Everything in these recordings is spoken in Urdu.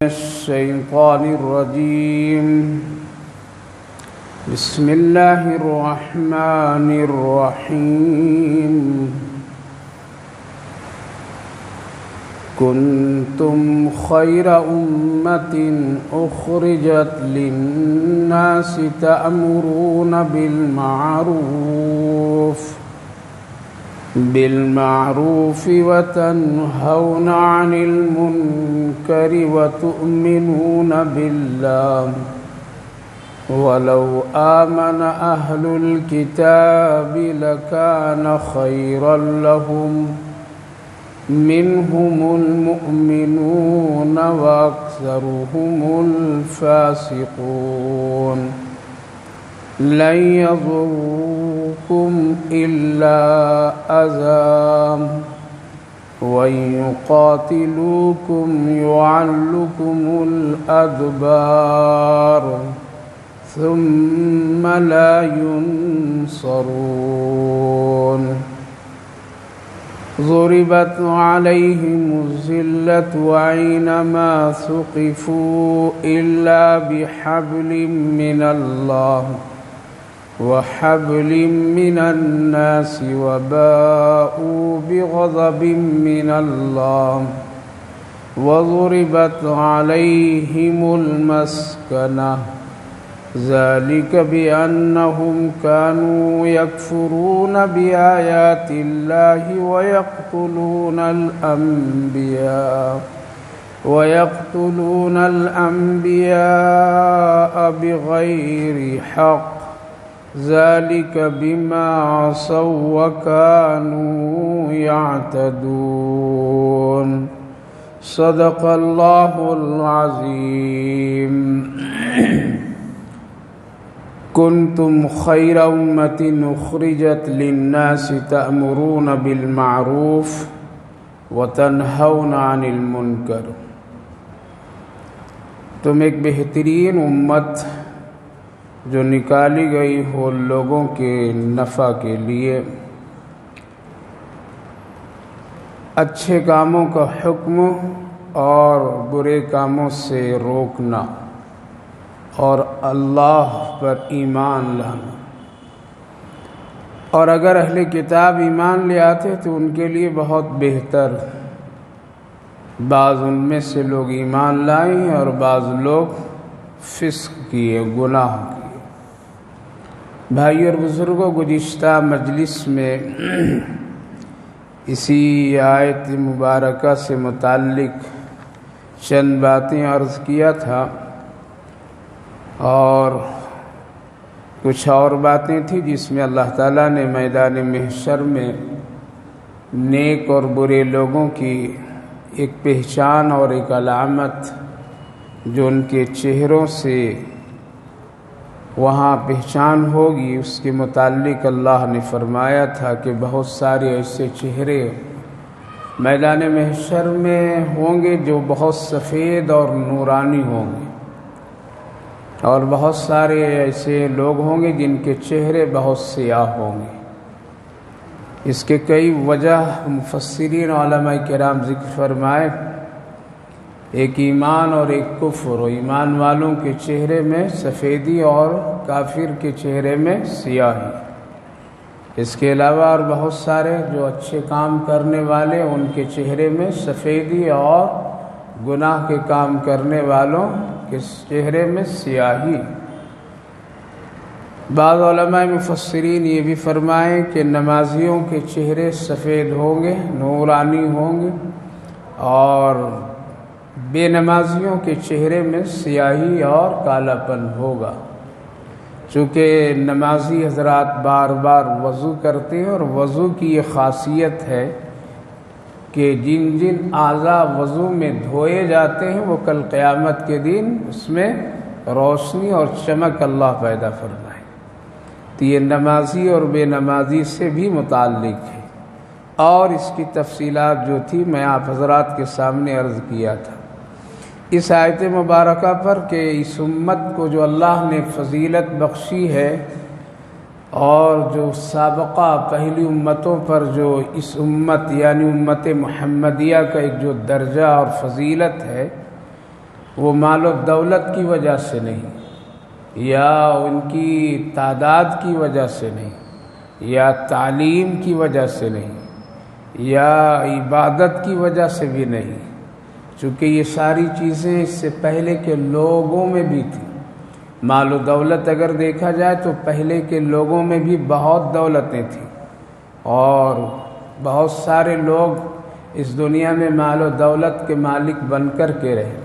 الشيطان الرجيم. بسم الله الرحمن الرحيم. كنتم خير أمة أخرجت للناس تأمرون بالمعروف وتنهون عن المنكر وتؤمنون بالله ولو آمن أهل الكتاب لكان خيرا لهم منهم المؤمنون وأكثرهم الفاسقون. لن يضروكم إلا أذى وإن يقاتلوكم يعلكم الأدبار ثم لا ينصرون. ضربت عليهم الذلة أينما ثقفوا إلا بحبل من الله وحبل من الناس وباءوا بغضب من الله وضربت عليهم المسكنة ذلك بأنهم كانوا يكفرون بآيات الله ويقتلون الأنبياء بغير حق ذلك بما عصوا وكانوا يعتدون. صدق الله العظيم. كنتم خير أمة أخرجت للناس تأمرون بالمعروف وتنهون عن المنكر. تم ایک بہترین امت جو نکالی گئی ہو لوگوں کے نفع کے لیے، اچھے کاموں کا حکم اور برے کاموں سے روکنا اور اللہ پر ایمان لانا. اور اگر اہل کتاب ایمان لے آتے تو ان کے لیے بہت بہتر. بعض ان میں سے لوگ ایمان لائیں اور بعض لوگ فسق کیے، گناہ کیے. بھائی اور بزرگوں، گزشتہ مجلس میں اسی آیت مبارکہ سے متعلق چند باتیں عرض کیا تھا، اور کچھ اور باتیں تھیں جس میں اللہ تعالیٰ نے میدان محشر میں نیک اور برے لوگوں کی ایک پہچان اور ایک علامت جو ان کے چہروں سے وہاں پہچان ہوگی، اس کے متعلق اللہ نے فرمایا تھا کہ بہت سارے ایسے چہرے میدان محشر میں ہوں گے جو بہت سفید اور نورانی ہوں گے، اور بہت سارے ایسے لوگ ہوں گے جن کے چہرے بہت سیاہ ہوں گے. اس کے کئی وجہ مفسرین علماء کرام ذکر فرمائے. ایک ایمان اور ایک کفر، و ایمان والوں کے چہرے میں سفیدی اور کافر کے چہرے میں سیاہی. اس کے علاوہ اور بہت سارے جو اچھے کام کرنے والے ان کے چہرے میں سفیدی اور گناہ کے کام کرنے والوں کے چہرے میں سیاہی. بعض علماء مفسرین یہ بھی فرمائیں کہ نمازیوں کے چہرے سفید ہوں گے، نورانی ہوں گے، اور بے نمازیوں کے چہرے میں سیاہی اور کالا پن ہوگا. چونکہ نمازی حضرات بار بار وضو کرتے ہیں، اور وضو کی یہ خاصیت ہے کہ جن جن اعضاء وضو میں دھوئے جاتے ہیں وہ کل قیامت کے دن اس میں روشنی اور چمک اللہ پیدا فرمائے. تو یہ نمازی اور بے نمازی سے بھی متعلق ہے. اور اس کی تفصیلات جو تھی میں آپ حضرات کے سامنے عرض کیا تھا. اس آیت مبارکہ پر کہ اس امت کو جو اللہ نے فضیلت بخشی ہے اور جو سابقہ پہلی امتوں پر جو اس امت یعنی امت محمدیہ کا ایک جو درجہ اور فضیلت ہے، وہ مال و دولت کی وجہ سے نہیں، یا ان کی تعداد کی وجہ سے نہیں، یا تعلیم کی وجہ سے نہیں، یا عبادت کی وجہ سے بھی نہیں، چونکہ یہ ساری چیزیں اس سے پہلے کے لوگوں میں بھی تھیں۔ مال و دولت اگر دیکھا جائے تو پہلے کے لوگوں میں بھی بہت دولتیں تھیں، اور بہت سارے لوگ اس دنیا میں مال و دولت کے مالک بن کر کے رہے۔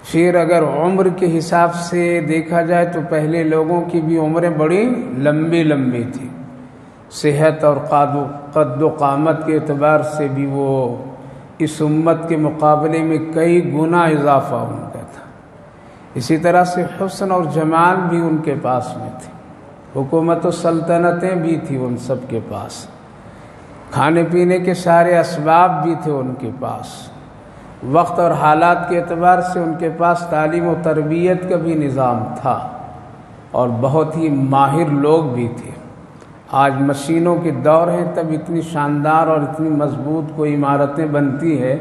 پھر اگر عمر کے حساب سے دیکھا جائے تو پہلے لوگوں کی بھی عمریں بڑی لمبی لمبی تھی، صحت اور قد و قامت کے اعتبار سے بھی وہ اس امت کے مقابلے میں کئی گنا اضافہ ان کا تھا۔ اسی طرح سے حسن اور جمال بھی ان کے پاس میں تھے، حکومت و سلطنتیں بھی تھیں ان سب کے پاس، کھانے پینے کے سارے اسباب بھی تھے ان کے پاس، وقت اور حالات کے اعتبار سے ان کے پاس تعلیم و تربیت کا بھی نظام تھا، اور بہت ہی ماہر لوگ بھی تھے۔ آج مشینوں کے دور ہیں، تب اتنی شاندار اور اتنی مضبوط کوئی عمارتیں بنتی ہے،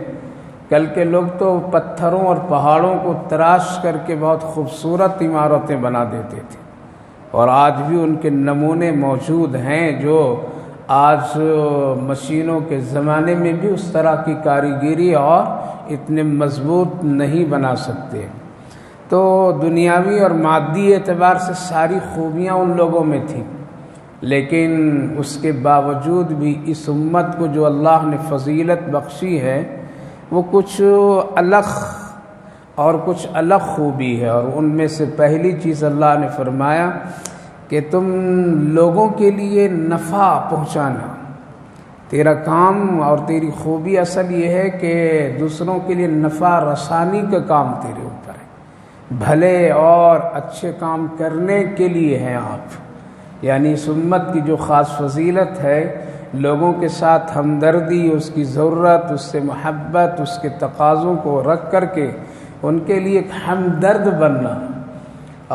کل کے لوگ تو پتھروں اور پہاڑوں کو تراش کر کے بہت خوبصورت عمارتیں بنا دیتے تھے، اور آج بھی ان کے نمونے موجود ہیں جو آج مشینوں کے زمانے میں بھی اس طرح کی کاریگری اور اتنے مضبوط نہیں بنا سکتے۔ تو دنیاوی اور مادی اعتبار سے ساری خوبیاں ان لوگوں میں تھیں، لیکن اس کے باوجود بھی اس امت کو جو اللہ نے فضیلت بخشی ہے وہ کچھ الگ خوبی ہے، اور ان میں سے پہلی چیز اللہ نے فرمایا کہ تم لوگوں کے لیے نفع پہنچانا، تیرا کام اور تیری خوبی اصل یہ ہے کہ دوسروں کے لیے نفع رسانی کا کام تیرے اوپر ہے، بھلے اور اچھے کام کرنے کے لیے ہیں آپ۔ یعنی اس امت کی جو خاص فضیلت ہے، لوگوں کے ساتھ ہمدردی، اس کی ضرورت، اس سے محبت، اس کے تقاضوں کو رکھ کر کے ان کے لیے ایک ہمدرد بننا،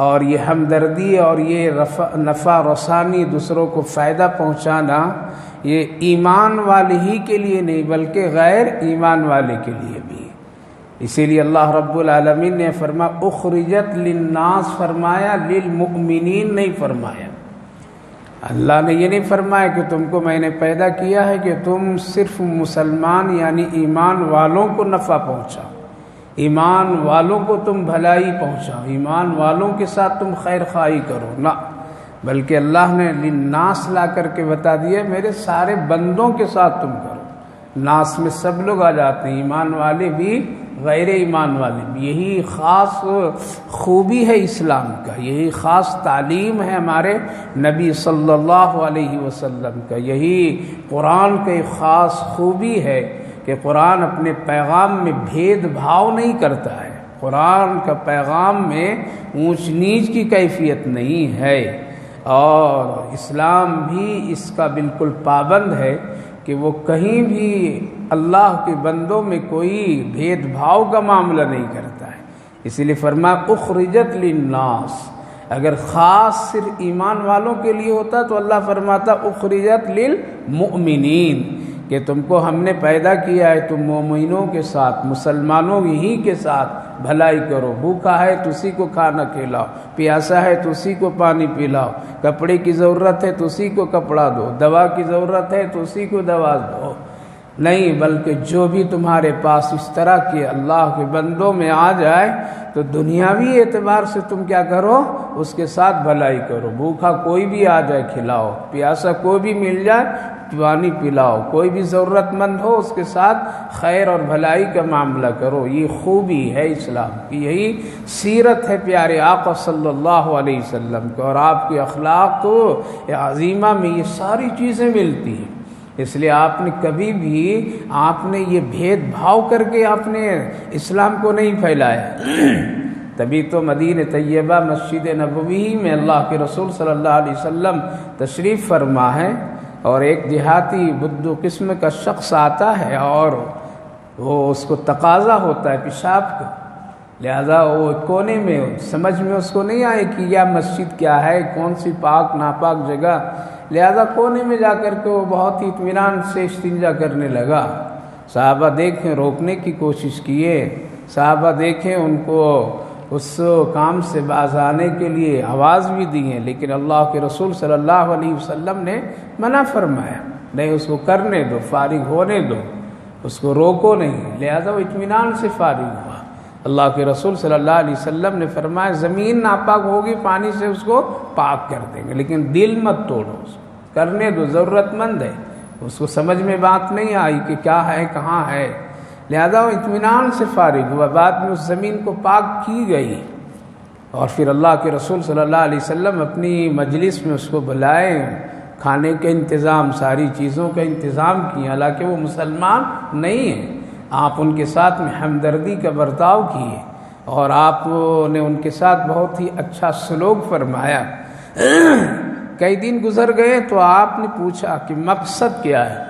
اور یہ ہمدردی اور یہ نفع رسانی، دوسروں کو فائدہ پہنچانا، یہ ایمان والے ہی کے لیے نہیں بلکہ غیر ایمان والے کے لیے بھی۔ اسی لیے اللہ رب العالمین نے فرمایا اخرجت للناس، فرمایا للمؤمنین نہیں فرمایا۔ اللہ نے یہ نہیں فرمایا کہ تم کو میں نے پیدا کیا ہے کہ تم صرف مسلمان یعنی ایمان والوں کو نفع پہنچاؤ، ایمان والوں کو تم بھلائی پہنچاؤ، ایمان والوں کے ساتھ تم خیر خواہی کرو، نہ، بلکہ اللہ نے للناس لا کر کے بتا دیا میرے سارے بندوں کے ساتھ تم کرو۔ ناس میں سب لوگ آ جاتے ہیں، ایمان والے بھی غیر ایمان والے بھی۔ یہی خاص خوبی ہے اسلام کا، یہی خاص تعلیم ہے ہمارے نبی صلی اللہ علیہ وسلم کا، یہی قرآن کا ایک خاص خوبی ہے کہ قرآن اپنے پیغام میں بھید بھاؤ نہیں کرتا ہے، قرآن کا پیغام میں اونچ نیچ کی کیفیت نہیں ہے، اور اسلام بھی اس کا بالکل پابند ہے کہ وہ کہیں بھی اللہ کے بندوں میں کوئی بھید بھاؤ کا معاملہ نہیں کرتا ہے۔ اسی لیے فرمایا اخرجت للناس، اگر خاص صرف ایمان والوں کے لیے ہوتا تو اللہ فرماتا اخرجت للمؤمنین، کہ تم کو ہم نے پیدا کیا ہے، تم مومنوں کے ساتھ، مسلمانوں ہی کے ساتھ بھلائی کرو، بھوکا ہے تو اسی کو کھانا کھلاؤ، پیاسا ہے تو اسی کو پانی پلاؤ، کپڑے کی ضرورت ہے تو اسی کو کپڑا دو، دوا کی ضرورت ہے تو اسی کو دوا دو، نہیں بلکہ جو بھی تمہارے پاس اس طرح کے اللہ کے بندوں میں آ جائے تو دنیاوی اعتبار سے تم کیا کرو، اس کے ساتھ بھلائی کرو، بھوکا کوئی بھی آ جائے کھلاؤ، پیاسا کوئی بھی مل جائے پانی پلاؤ، کوئی بھی ضرورت مند ہو اس کے ساتھ خیر اور بھلائی کا معاملہ کرو۔ یہ خوبی ہے اسلام کی، یہی سیرت ہے پیارے آقا صلی اللہ علیہ وسلم کو، اور آپ کے اخلاق عظیمہ میں یہ ساری چیزیں ملتی ہیں۔ اس لیے آپ نے کبھی بھی آپ نے یہ بھید بھاؤ کر کے آپ نے اسلام کو نہیں پھیلایا، تبھی تو مدینہ طیبہ مسجد نبوی میں اللہ کے رسول صلی اللہ علیہ وسلم تشریف فرما ہے، اور ایک دیہاتی بدو قسم کا شخص آتا ہے اور وہ اس کو تقاضا ہوتا ہے پیشاب کا، لہذا وہ کونے میں سمجھ میں اس کو نہیں آئے کہ یہ مسجد کیا ہے، کون سی پاک ناپاک جگہ، لہذا کونے میں جا کر کے وہ بہت ہی اطمینان سے استنجا کرنے لگا۔ صحابہ دیکھیں، روکنے کی کوشش کیے، صحابہ دیکھیں ان کو اس کام سے باز آنے کے لیے آواز بھی دی ہے، لیکن اللہ کے رسول صلی اللہ علیہ وسلم نے منع فرمایا، نہیں اس کو کرنے دو، فارغ ہونے دو، اس کو روکو نہیں، لہذا وہ اطمینان سے فارغ ہوا۔ اللہ کے رسول صلی اللہ علیہ وسلم نے فرمایا زمین ناپاک ہوگی پانی سے اس کو پاک کر دیں گے، لیکن دل مت توڑو، اس کو کرنے دو، ضرورت مند ہے، اس کو سمجھ میں بات نہیں آئی کہ کیا ہے کہاں ہے، لہذا وہ اطمینان سے فارغ ہوا۔ بعد میں اس زمین کو پاک کی گئی، اور پھر اللہ کے رسول صلی اللہ علیہ وسلم اپنی مجلس میں اس کو بلائے، کھانے کے انتظام، ساری چیزوں کا انتظام کیا، حالانکہ وہ مسلمان نہیں ہیں، آپ ان کے ساتھ میں ہمدردی کا برتاؤ کیے، اور آپ نے ان کے ساتھ بہت ہی اچھا سلوک فرمایا۔ کئی دن گزر گئے تو آپ نے پوچھا کہ مقصد کیا ہے؟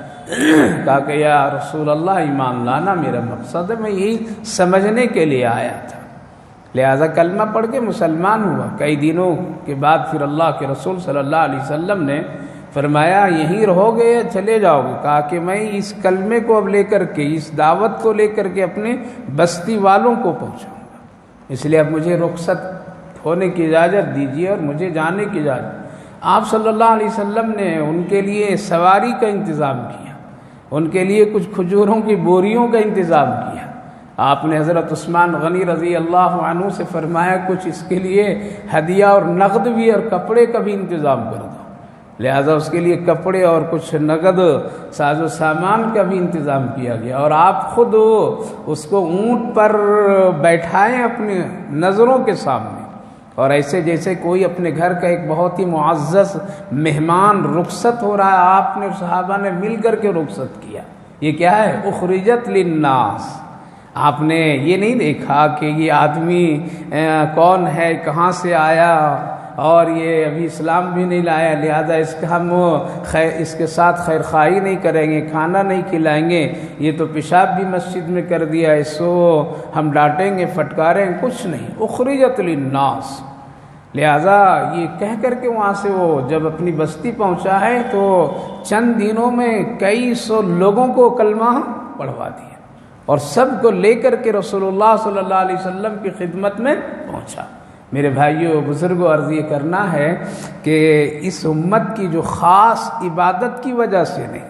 کہا کہ یا رسول اللہ ایمان لانا میرا مقصد ہے، میں یہی سمجھنے کے لیے آیا تھا، لہذا کلمہ پڑھ کے مسلمان ہوا۔ کئی دنوں کے بعد پھر اللہ کے رسول صلی اللہ علیہ وسلم نے فرمایا یہیں رہو گے یا چلے جاؤ گے؟ کہا کہ میں اس کلمے کو اب لے کر کے، اس دعوت کو لے کر کے اپنے بستی والوں کو پہنچاؤں گا، اس لیے اب مجھے رخصت ہونے کی اجازت دیجیے اور مجھے جانے کی اجازت۔ آپ صلی اللہ علیہ وسلم نے ان کے لیے سواری کا انتظام کیا، ان کے لیے کچھ کھجوروں کی بوریوں کا انتظام کیا۔ آپ نے حضرت عثمان غنی رضی اللہ عنہ سے فرمایا کچھ اس کے لیے ہدیہ اور نقد بھی اور کپڑے کا بھی انتظام کر دو، لہذا اس کے لیے کپڑے اور کچھ نقد ساز و سامان کا بھی انتظام کیا گیا، اور آپ خود اس کو اونٹ پر بیٹھائیں اپنی نظروں کے سامنے، اور ایسے جیسے کوئی اپنے گھر کا ایک بہت ہی معزز مہمان رخصت ہو رہا ہے، آپ نے صحابہ نے مل کر کے رخصت کیا۔ یہ کیا ہے؟ اخرجت للناس۔ آپ نے یہ نہیں دیکھا کہ یہ آدمی کون ہے، کہاں سے آیا، اور یہ ابھی اسلام بھی نہیں لایا، لہذا ہم اس کے ساتھ خیر خواہی نہیں کریں گے، کھانا نہیں کھلائیں گے، یہ تو پیشاب بھی مسجد میں کر دیا، اس کو ہم ڈانٹیں گے پھٹکاریں گے، کچھ نہیں۔ اخرجت للناس، لہذا یہ کہہ کر کے وہاں سے وہ جب اپنی بستی پہنچا ہے تو چند دنوں میں کئی سو لوگوں کو کلمہ پڑھوا دیا، اور سب کو لے کر کے رسول اللہ صلی اللہ علیہ وسلم کی خدمت میں پہنچا۔ میرے بھائیوں بزرگوں، عرض یہ کرنا ہے کہ اس امت کی جو خاص عبادت کی وجہ سے نہیں،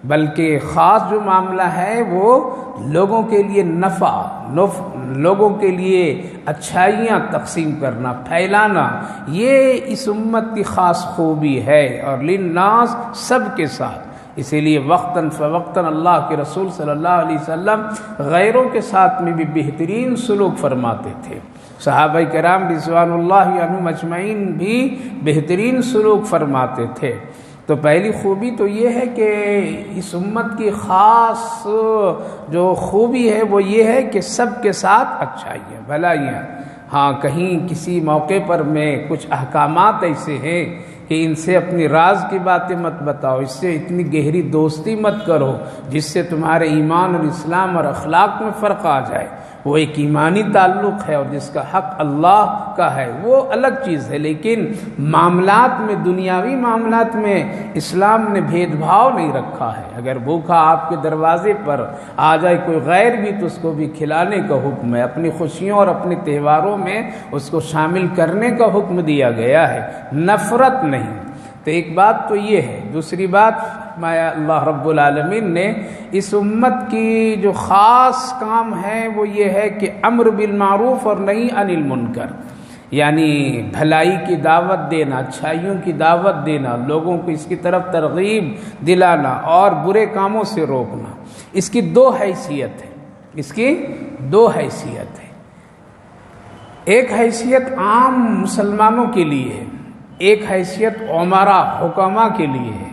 بلکہ خاص جو معاملہ ہے وہ لوگوں کے لیے نفع، لوگوں کے لیے اچھائیاں تقسیم کرنا، پھیلانا، یہ اس امت کی خاص خوبی ہے، اور للناس سب کے ساتھ۔ اسی لیے وقتاً فوقتاً اللہ کے رسول صلی اللہ علیہ وسلم غیروں کے ساتھ میں بھی بہترین سلوک فرماتے تھے، صحابہ کرام رضوان اللہ عنہم اجمعین بھی بہترین سلوک فرماتے تھے۔ تو پہلی خوبی تو یہ ہے کہ اس امت کی خاص جو خوبی ہے وہ یہ ہے کہ سب کے ساتھ اچھائیاں، بھلائیاں۔ ہاں کہیں کسی موقع پر میں کچھ احکامات ایسے ہیں کہ ان سے اپنی راز کی باتیں مت بتاؤ، اس سے اتنی گہری دوستی مت کرو جس سے تمہارے ایمان اور اسلام اور اخلاق میں فرق آ جائے، وہ ایک ایمانی تعلق ہے، اور جس کا حق اللہ کا ہے وہ الگ چیز ہے، لیکن معاملات میں، دنیاوی معاملات میں اسلام نے بھید بھاؤ نہیں رکھا ہے۔ اگر بھوکا آپ کے دروازے پر آ جائے کوئی غیر بھی تو اس کو بھی کھلانے کا حکم ہے، اپنی خوشیوں اور اپنے تہواروں میں اس کو شامل کرنے کا حکم دیا گیا ہے، نفرت نہیں۔ تو ایک بات تو یہ ہے۔ دوسری بات اللہ رب العالمین نے اس امت کی جو خاص کام ہے وہ یہ ہے کہ امر بالمعروف اور نہی عن المنکر، یعنی بھلائی کی دعوت دینا، اچھائیوں کی دعوت دینا، لوگوں کو اس کی طرف ترغیب دلانا اور برے کاموں سے روکنا۔ اس کی دو حیثیت ہے، اس کی دو حیثیت ہے۔ ایک حیثیت عام مسلمانوں کے لیے ہے، ایک حیثیت عمرا، حکما کے لیے ہے،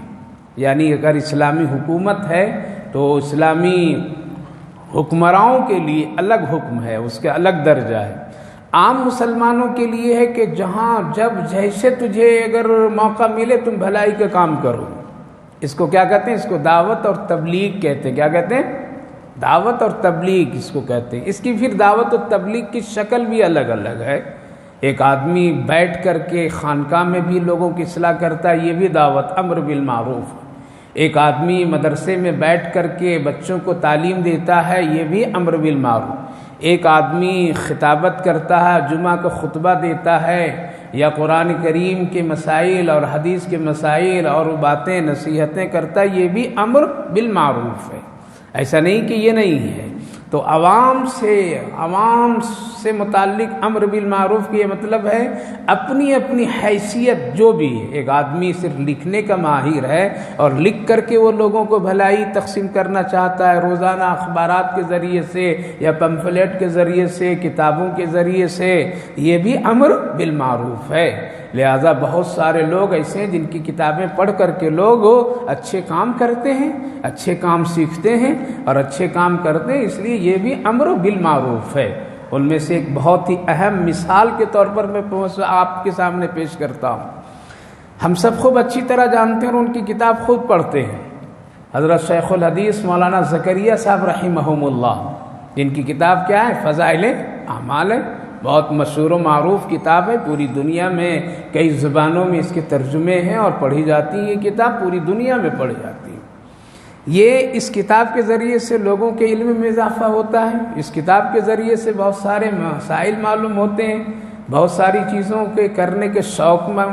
یعنی اگر اسلامی حکومت ہے تو اسلامی حکمراؤں کے لیے الگ حکم ہے، اس کا الگ درجہ ہے۔ عام مسلمانوں کے لیے ہے کہ جہاں جب جیسے تجھے اگر موقع ملے تم بھلائی کا کام کرو، اس کو کیا کہتے ہیں؟ اس کو دعوت اور تبلیغ کہتے ہیں۔ کیا کہتے ہیں؟ دعوت اور تبلیغ اس کو کہتے ہیں۔ اس کی پھر دعوت اور تبلیغ کی شکل بھی الگ الگ ہے۔ ایک آدمی بیٹھ کر کے خانقاہ میں بھی لوگوں کی اصلاح کرتا ہے، یہ بھی دعوت امر بالمعروف۔ ایک آدمی مدرسے میں بیٹھ کر کے بچوں کو تعلیم دیتا ہے، یہ بھی امر بالمعروف۔ ایک آدمی خطابت کرتا ہے، جمعہ کا خطبہ دیتا ہے، یا قرآن کریم کے مسائل اور حدیث کے مسائل اور باتیں نصیحتیں کرتا ہے، یہ بھی امر بالمعروف ہے، ایسا نہیں کہ یہ نہیں ہے۔ تو عوام سے متعلق امر بالمعروف کی یہ مطلب ہے اپنی اپنی حیثیت جو بھی ہے۔ ایک آدمی صرف لکھنے کا ماہر ہے اور لکھ کر کے وہ لوگوں کو بھلائی تقسیم کرنا چاہتا ہے، روزانہ اخبارات کے ذریعے سے یا پمفلیٹ کے ذریعے سے، کتابوں کے ذریعے سے، یہ بھی امر بالمعروف ہے۔ لہذا بہت سارے لوگ ایسے ہیں جن کی کتابیں پڑھ کر کے لوگ اچھے کام کرتے ہیں، اچھے کام سیکھتے ہیں اور اچھے کام کرتے ہیں، اس لیے یہ بھی امر بالمعروف ہے۔ ان میں سے ایک بہت ہی اہم مثال کے طور پر میں آپ کے سامنے پیش کرتا ہوں۔ ہم سب خوب اچھی طرح جانتے ہیں اور ان کی کتاب خود پڑھتے ہیں، حضرت شیخ الحدیث مولانا زکریا صاحب رحمہم اللہ، جن کی کتاب کیا ہے؟ فضائل اعمال ہے، بہت مشہور و معروف کتاب ہے، پوری دنیا میں کئی زبانوں میں اس کے ترجمے ہیں اور پڑھی جاتی ہے، یہ کتاب پوری دنیا میں پڑھی جاتی ہے۔ یہ اس کتاب کے ذریعے سے لوگوں کے علم میں اضافہ ہوتا ہے، اس کتاب کے ذریعے سے بہت سارے مسائل معلوم ہوتے ہیں، بہت ساری چیزوں کے کرنے کے شوق میں،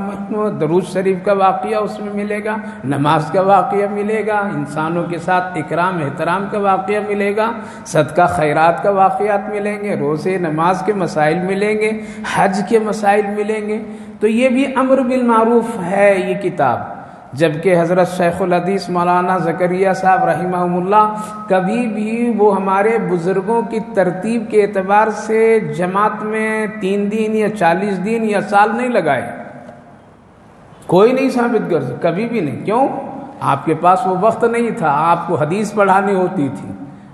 درود شریف کا واقعہ اس میں ملے گا، نماز کا واقعہ ملے گا، انسانوں کے ساتھ اکرام احترام کا واقعہ ملے گا، صدقہ خیرات کا واقعات ملیں گے، روزے نماز کے مسائل ملیں گے، حج کے مسائل ملیں گے۔ تو یہ بھی امر بالمعروف ہے یہ کتاب۔ جبکہ حضرت شیخ الحدیث مولانا زکریا صاحب رحمہم اللہ کبھی بھی وہ ہمارے بزرگوں کی ترتیب کے اعتبار سے جماعت میں 3 دن یا 40 دن یا سال نہیں لگائے، کوئی نہیں ثابت کر سکتا، کبھی بھی نہیں۔ کیوں؟ آپ کے پاس وہ وقت نہیں تھا، آپ کو حدیث پڑھانی ہوتی تھی،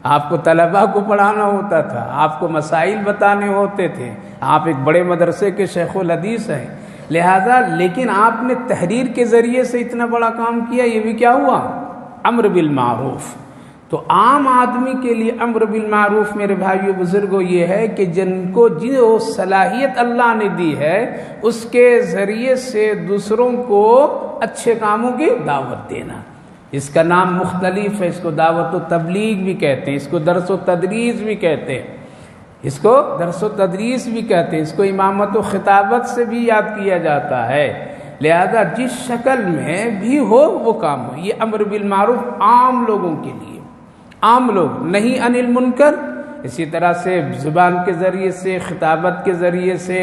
آپ کو طلباء کو پڑھانا ہوتا تھا، آپ کو مسائل بتانے ہوتے تھے، آپ ایک بڑے مدرسے کے شیخ الحدیث ہیں، لہذا لیکن آپ نے تحریر کے ذریعے سے اتنا بڑا کام کیا، یہ بھی کیا ہوا؟ امر بالمعروف۔ تو عام آدمی کے لیے امر بالمعروف میرے بھائیو بزرگوں یہ ہے کہ جن کو جو صلاحیت اللہ نے دی ہے اس کے ذریعے سے دوسروں کو اچھے کاموں کی دعوت دینا۔ اس کا نام مختلف ہے، اس کو دعوت و تبلیغ بھی کہتے ہیں، اس کو درس و تدریس بھی کہتے ہیں، اس کو درس و تدریس بھی کہتے ہیں، اس کو امامت و خطابت سے بھی یاد کیا جاتا ہے۔ لہذا جس شکل میں بھی ہو وہ کام ہو، یہ امر بالمعروف عام لوگوں کے لیے، عام لوگ، نہیں عن المنکر۔ اسی طرح سے زبان کے ذریعے سے، خطابت کے ذریعے سے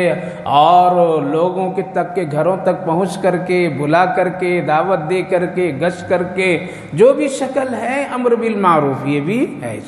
اور لوگوں کے تک کے گھروں تک پہنچ کر کے، بلا کر کے، دعوت دے کر کے، گشت کر کے، جو بھی شکل ہے امر بالمعروف یہ بھی ہے۔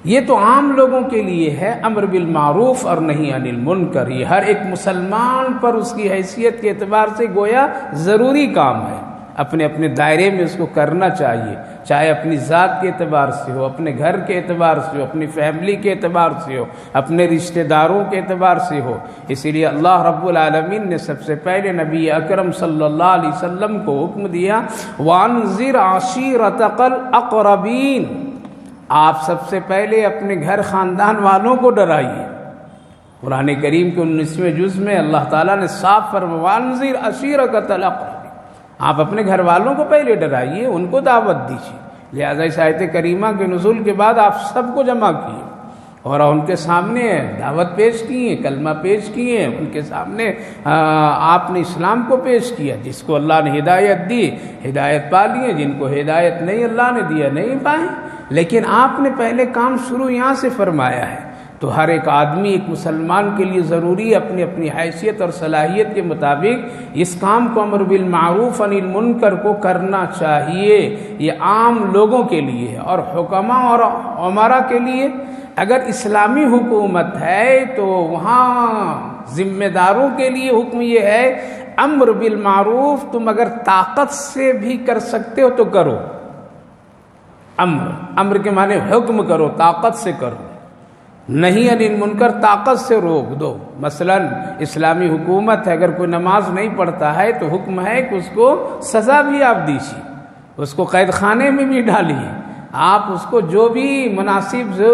یہ تو عام لوگوں کے لیے ہے امر بالمعروف اور نہیں عن المنکر۔ یہ ہر ایک مسلمان پر اس کی حیثیت کے اعتبار سے گویا ضروری کام ہے، اپنے اپنے دائرے میں اس کو کرنا چاہیے، چاہے اپنی ذات کے اعتبار سے ہو، اپنے گھر کے اعتبار سے ہو، اپنی فیملی کے اعتبار سے ہو، اپنے رشتہ داروں کے اعتبار سے ہو۔ اسی لیے اللہ رب العالمین نے سب سے پہلے نبی اکرم صلی اللہ علیہ وسلم کو حکم دیا وَأَنذِرْ عَشِيرَتَكَ الْأَقْرَبِينَ، آپ سب سے پہلے اپنے گھر خاندان والوں کو ڈرائیے۔ قرآن کریم کے 19ویں جز میں اللہ تعالیٰ نے صاف فرمایا وَأَنذِرْ عَشِيرَتَكَ الْأَقْرَبِينَ، آپ اپنے گھر والوں کو پہلے ڈرائیے، ان کو دعوت دیجیے۔ لہذا اس آیت کریمہ کے نزول کے بعد آپ سب کو جمع کیے اور ان کے سامنے دعوت پیش کی ہے، کلمہ پیش کیے، ان کے سامنے آپ نے اسلام کو پیش کیا۔ جس کو اللہ نے ہدایت دی ہدایت پا لیے، جن کو ہدایت نہیں اللہ نے دیا نہیں پائے، لیکن آپ نے پہلے کام شروع یہاں سے فرمایا ہے۔ تو ہر ایک آدمی، ایک مسلمان کے لیے ضروری اپنی اپنی حیثیت اور صلاحیت کے مطابق اس کام کو امر بالمعروف عن المنکر کو کرنا چاہیے۔ یہ عام لوگوں کے لیے ہے، اور حکماء اور عمرا کے لیے اگر اسلامی حکومت ہے تو وہاں ذمہ داروں کے لیے حکم یہ ہے امر بالمعروف تم اگر طاقت سے بھی کر سکتے ہو تو کرو۔ امر کے معنی حکم کرو، طاقت سے کرو، نہیں عن المنکر طاقت سے روک دو۔ مثلا اسلامی حکومت ہے، اگر کوئی نماز نہیں پڑھتا ہے تو حکم ہے کہ اس کو سزا بھی آپ دیجیے، اس کو قید خانے میں بھی ڈالیے، آپ اس کو جو بھی مناسب جو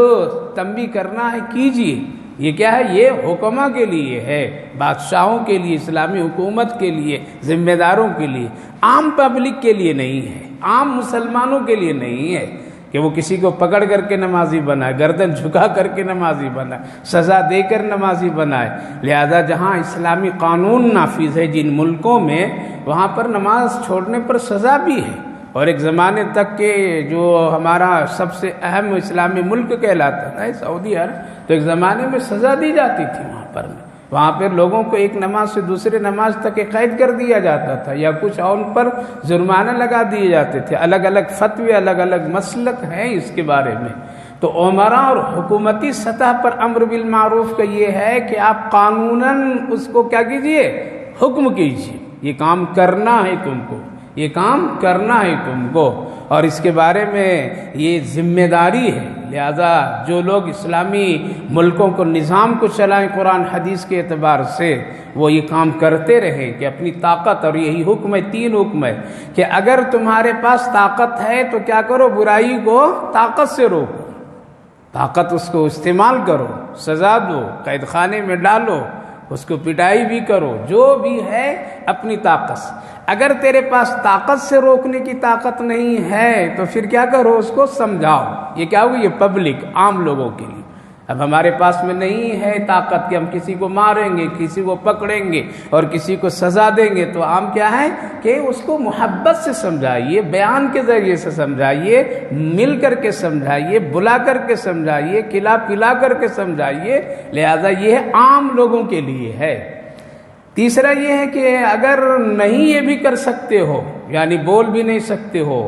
تنبیہ کرنا ہے کیجیے۔ یہ کیا ہے؟ یہ حکماء کے لیے ہے، بادشاہوں کے لیے، اسلامی حکومت کے لیے، ذمہ داروں کے لیے، عام پبلک کے لیے نہیں ہے، عام مسلمانوں کے لیے نہیں ہے۔ کہ وہ کسی کو پکڑ کر کے نمازی بنائے، گردن جھکا کر کے نمازی بنائے، سزا دے کر نمازی بنائے۔ لہذا جہاں اسلامی قانون نافذ ہے جن ملکوں میں، وہاں پر نماز چھوڑنے پر سزا بھی ہے۔ اور ایک زمانے تک کہ جو ہمارا سب سے اہم اسلامی ملک کہلاتا ہے سعودی عرب، تو ایک زمانے میں سزا دی جاتی تھی وہاں پر لوگوں کو ایک نماز سے دوسرے نماز تک قید کر دیا جاتا تھا، یا کچھ اور ان پر جرمانے لگا دیے جاتے تھے۔ الگ الگ فتوے، الگ الگ مسلک ہیں اس کے بارے میں۔ تو عمرا اور حکومتی سطح پر امر بالمعروف کا یہ ہے کہ آپ قانوناً اس کو کیا کیجئے، حکم کیجئے، یہ کام کرنا ہے تم کو، یہ کام کرنا ہے تم کو، اور اس کے بارے میں یہ ذمہ داری ہے۔ لہذا جو لوگ اسلامی ملکوں کو نظام کو چلائیں قرآن حدیث کے اعتبار سے، وہ یہ کام کرتے رہیں کہ اپنی طاقت، اور یہی حکم ہے، 3 حکم ہے کہ اگر تمہارے پاس طاقت ہے تو کیا کرو، برائی کو طاقت سے روکو، طاقت اس کو استعمال کرو، سزا دو، قید خانے میں ڈالو، اس کو پٹائی بھی کرو، جو بھی ہے اپنی طاقت سے۔ اگر تیرے پاس طاقت سے روکنے کی طاقت نہیں ہے تو پھر کیا کرو، اس کو سمجھاؤ۔ یہ کیا ہوگا، یہ پبلک، عام لوگوں کے لیے۔ اب ہمارے پاس میں نہیں ہے طاقت کہ ہم کسی کو ماریں گے، کسی کو پکڑیں گے اور کسی کو سزا دیں گے، تو عام کیا ہے کہ اس کو محبت سے سمجھائیے، بیان کے ذریعے سے سمجھائیے، مل کر کے سمجھائیے، بلا کر کے سمجھائیے، کھلا پلا کر کے سمجھائیے۔ لہذا یہ عام لوگوں کے لیے ہے۔ تیسرا یہ ہے کہ اگر نہیں یہ بھی کر سکتے ہو، یعنی بول بھی نہیں سکتے ہو،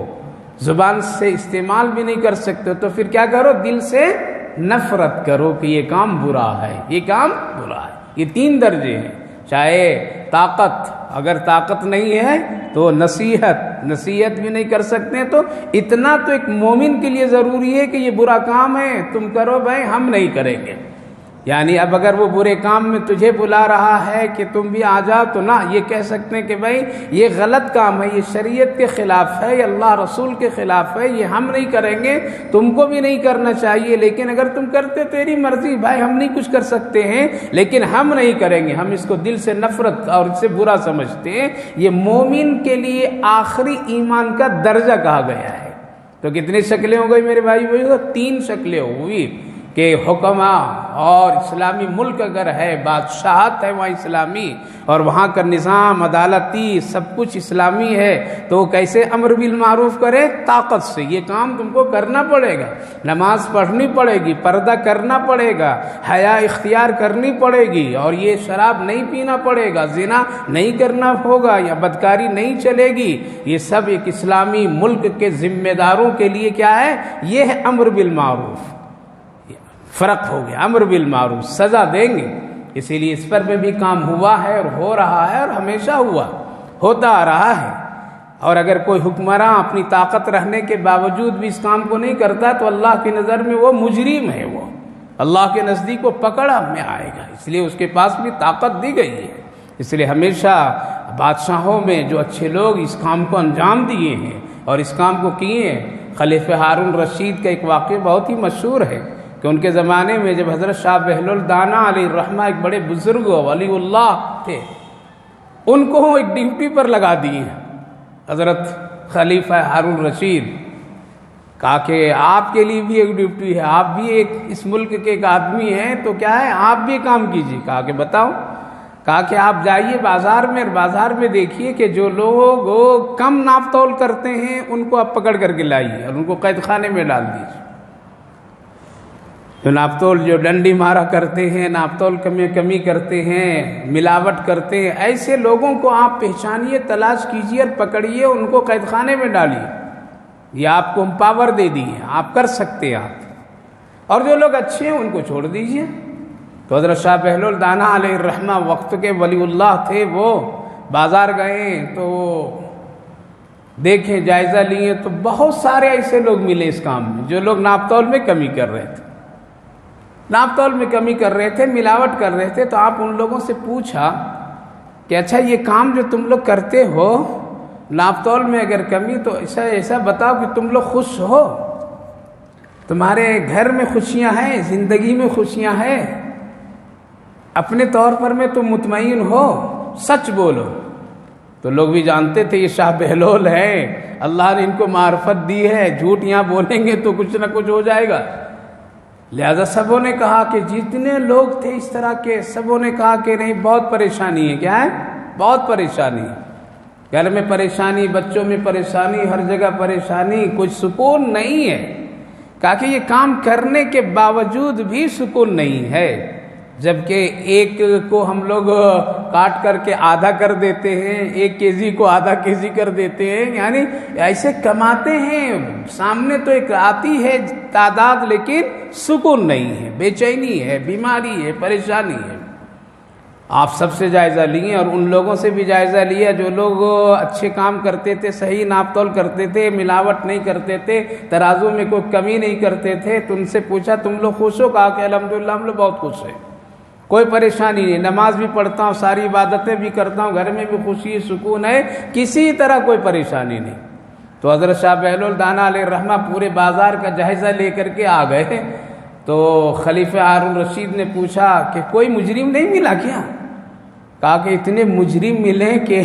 زبان سے استعمال بھی نہیں کر سکتے ہو، تو پھر کیا کرو، دل سے نفرت کرو کہ یہ کام برا ہے، یہ کام برا ہے۔ یہ 3 درجے ہیں۔ چاہے طاقت، اگر طاقت نہیں ہے تو نصیحت بھی نہیں کر سکتے، تو اتنا تو ایک مومن کے لیے ضروری ہے کہ یہ برا کام ہے، تم کرو بھائی، ہم نہیں کریں گے۔ یعنی اب اگر وہ برے کام میں تجھے بلا رہا ہے کہ تم بھی آ جاؤ، تو نہ یہ کہہ سکتے ہیں کہ بھائی یہ غلط کام ہے، یہ شریعت کے خلاف ہے، یہ اللہ رسول کے خلاف ہے، یہ ہم نہیں کریں گے، تم کو بھی نہیں کرنا چاہیے، لیکن اگر تم کرتے تیری مرضی بھائی، ہم نہیں کچھ کر سکتے ہیں، لیکن ہم نہیں کریں گے، ہم اس کو دل سے نفرت اور اس سے برا سمجھتے ہیں۔ یہ مومن کے لیے آخری ایمان کا درجہ کہا گیا ہے۔ تو کتنی شکلیں ہو گئی میرے بھائی؟ 3 شکلیں ہوئی کہ حکمہ اور اسلامی ملک اگر ہے، بادشاہت ہے وہاں اسلامی، اور وہاں کا نظام عدالتی سب کچھ اسلامی ہے، تو کیسے امر بالمعروف کرے؟ طاقت سے۔ یہ کام تم کو کرنا پڑے گا، نماز پڑھنی پڑے گی، پردہ کرنا پڑے گا، حیا اختیار کرنی پڑے گی، اور یہ شراب نہیں پینا پڑے گا، زنا نہیں کرنا ہوگا، یا بدکاری نہیں چلے گی۔ یہ سب ایک اسلامی ملک کے ذمہ داروں کے لیے کیا ہے؟ یہ ہے امر بالمعروف۔ فرق ہو گیا، امر بالمعروف، سزا دیں گے۔ اسی لیے اس پر بھی کام ہوا ہے اور ہو رہا ہے، اور ہمیشہ ہوتا آ رہا ہے۔ اور اگر کوئی حکمراں اپنی طاقت رہنے کے باوجود بھی اس کام کو نہیں کرتا، تو اللہ کی نظر میں وہ مجرم ہے، وہ اللہ کے نزدیک وہ پکڑا میں آئے گا۔ اس لیے اس کے پاس بھی طاقت دی گئی ہے۔ اس لیے ہمیشہ بادشاہوں میں جو اچھے لوگ اس کام کو انجام دیے ہیں اور اس کام کو کیے ہیں، خلیفہ ہارون رشید کا ایک واقعہ بہت ہی مشہور ہے کہ ان کے زمانے میں جب حضرت شاہ بہلول دانا علیہ الرحمہ ایک بڑے بزرگ ولی اللہ تھے، ان کو ایک ڈیوٹی پر لگا دیے حضرت خلیفہ ہارون رشید، کہا کہ آپ کے لیے بھی ایک ڈیوٹی ہے، آپ بھی ایک اس ملک کے ایک آدمی ہیں، تو کیا ہے، آپ بھی کام کیجیے۔ کہا کہ بتاؤ؟ کہا کہ آپ جائیے بازار میں دیکھیے کہ جو لوگ کم ناپ تول کرتے ہیں ان کو آپ پکڑ کر کے لائیے اور ان کو قید خانے میں ڈال دیجیے۔ تو ناپ تول جو ڈنڈی مارا کرتے ہیں، ناپ تول کمی کرتے ہیں، ملاوٹ کرتے ہیں، ایسے لوگوں کو آپ پہچانیے، تلاش کیجیے اور پکڑیے، ان کو قید خانے میں ڈالیے۔ یہ آپ کو پاور دے دی ہے، آپ کر سکتے ہیں آپ، اور جو لوگ اچھے ہیں ان کو چھوڑ دیجیے۔ تو حضرت شاہ بہلول دانا علیہ الرحمہ وقت کے ولی اللہ تھے، وہ بازار گئے تو دیکھیں، جائزہ لیے تو بہت سارے ایسے لوگ ملے اس کام میں جو لوگ ناپ تول میں کمی کر رہے تھے، ملاوٹ کر رہے تھے۔ تو آپ ان لوگوں سے پوچھا کہ اچھا یہ کام جو تم لوگ کرتے ہو، ناپ تول میں اگر کمی، تو ایسا بتاؤ کہ تم لوگ خوش ہو، تمہارے گھر میں خوشیاں ہیں، زندگی میں خوشیاں ہیں، اپنے طور پر میں تم مطمئن ہو، سچ بولو۔ تو لوگ بھی جانتے تھے یہ شاہ بہلول ہیں، اللہ نے ان کو معرفت دی ہے، جھوٹ یہاں بولیں گے تو کچھ نہ کچھ ہو جائے گا۔ لہذا سبوں نے کہا کہ جتنے لوگ تھے اس طرح کے، سبوں نے کہا کہ نہیں، بہت پریشانی ہے۔ کیا ہے؟ بہت پریشانی ہے، گھر میں پریشانی، بچوں میں پریشانی، ہر جگہ پریشانی، کچھ سکون نہیں ہے۔ کہا کہ یہ کام کرنے کے باوجود بھی سکون نہیں ہے، جبکہ ایک کو ہم لوگ کاٹ کر کے آدھا کر دیتے ہیں، 1 کیجی کو آدھا کیجی کر دیتے ہیں، یعنی ایسے کماتے ہیں، سامنے تو ایک آتی ہے تعداد لیکن سکون نہیں ہے، بے چینی ہے، بیماری ہے، پریشانی ہے۔ آپ سب سے جائزہ لیے اور ان لوگوں سے بھی جائزہ لیا جو لوگ اچھے کام کرتے تھے، صحیح ناپ تول کرتے تھے، ملاوٹ نہیں کرتے تھے، ترازو میں کوئی کمی نہیں کرتے تھے، تو ان سے پوچھا تم لوگ خوش ہو؟ کہا کہ الحمدللہ ہم لوگ بہت خوش ہیں، کوئی پریشانی نہیں، نماز بھی پڑھتا ہوں، ساری عبادتیں بھی کرتا ہوں، گھر میں بھی خوشی سکون ہے، کسی طرح کوئی پریشانی نہیں۔ تو حضرت شاہ بہلول دانا علیہ الرحمہ پورے بازار کا جائزہ لے کر کے آ گئے، تو خلیفہ ہارون رشید نے پوچھا کہ کوئی مجرم نہیں ملا کیا؟ کہا کہ اتنے مجرم ملے کہ